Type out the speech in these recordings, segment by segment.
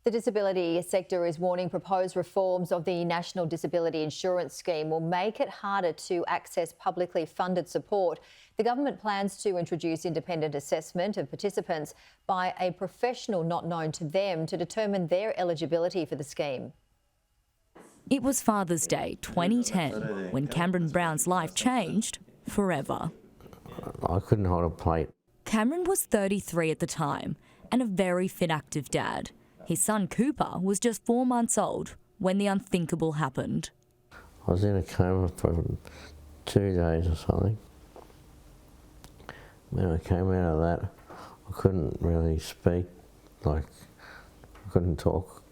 The disability sector is warning proposed reforms of the National Disability Insurance Scheme will make it harder to access publicly funded support. The government plans to introduce independent assessment of participants by a professional not known to them to determine their eligibility for the scheme. It was Father's Day 2010 when Cameron Brown's life changed forever. I couldn't hold a plate. Cameron was 33 at the time and a very fit, active dad. His son Cooper was just 4 months old when the unthinkable happened. I was in a coma for 2 days or something. When I came out of that, I couldn't really speak, I couldn't talk.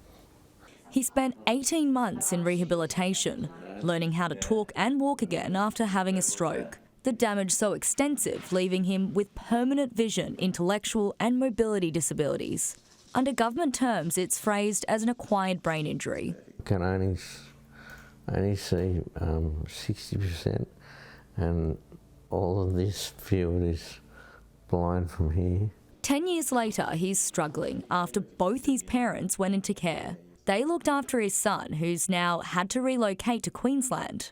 He spent 18 months in rehabilitation, learning how to talk and walk again after having a stroke. The damage so extensive, leaving him with permanent vision, intellectual and mobility disabilities. Under government terms, it's phrased as an acquired brain injury. I can only see 60%, and all of this field is blind from here. 10 years later, he's struggling after both his parents went into care. They looked after his son, who's now had to relocate to Queensland.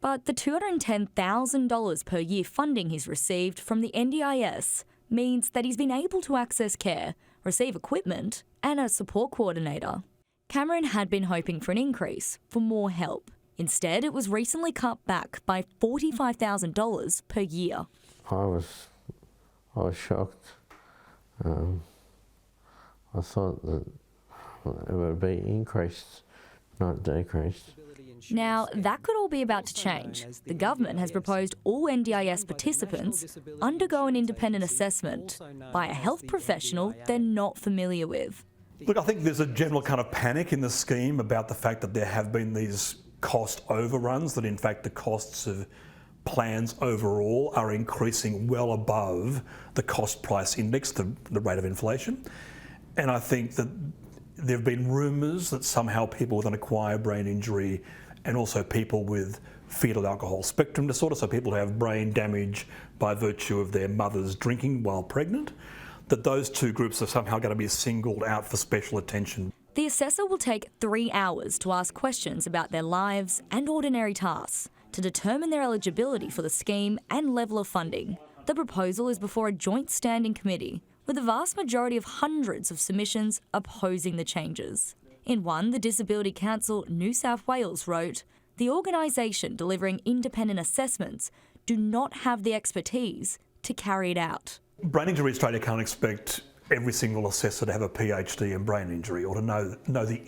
But the $210,000 per year funding he's received from the NDIS means that he's been able to access care, receive equipment and a support coordinator. Cameron had been hoping for an increase, for more help. Instead, it was recently cut back by $45,000 per year. I was shocked. I thought that it would be increased, not decreased. Now, that could all be about to change. The government has proposed all NDIS participants undergo an independent assessment by a health professional they're not familiar with. Look, I think there's a general kind of panic in the scheme about the fact that there have been these cost overruns, that in fact the costs of plans overall are increasing well above the cost price index, the rate of inflation. And I think that there have been rumours that somehow people with an acquired brain injury and also people with fetal alcohol spectrum disorder, so people who have brain damage by virtue of their mother's drinking while pregnant, that those two groups are somehow going to be singled out for special attention. The assessor will take 3 hours to ask questions about their lives and ordinary tasks to determine their eligibility for the scheme and level of funding. The proposal is before a joint standing committee, with the vast majority of hundreds of submissions opposing the changes. In one, the Disability Council New South Wales wrote, "The organisation delivering independent assessments do not have the expertise to carry it out." Brain Injury Australia can't expect every single assessor to have a PhD in brain injury or to know the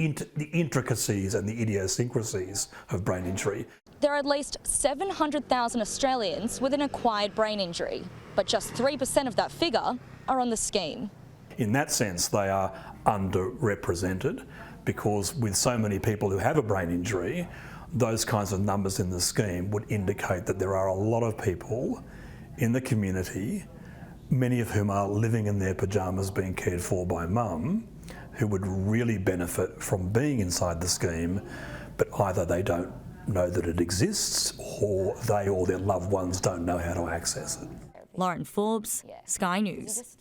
intricacies and the idiosyncrasies of brain injury. There are at least 700,000 Australians with an acquired brain injury, but just 3% of that figure are on the scheme. In that sense, they are underrepresented, because with so many people who have a brain injury, those kinds of numbers in the scheme would indicate that there are a lot of people in the community, many of whom are living in their pyjamas being cared for by mum, who would really benefit from being inside the scheme, but either they don't know that it exists or they or their loved ones don't know how to access it. Lauren Forbes, Sky News.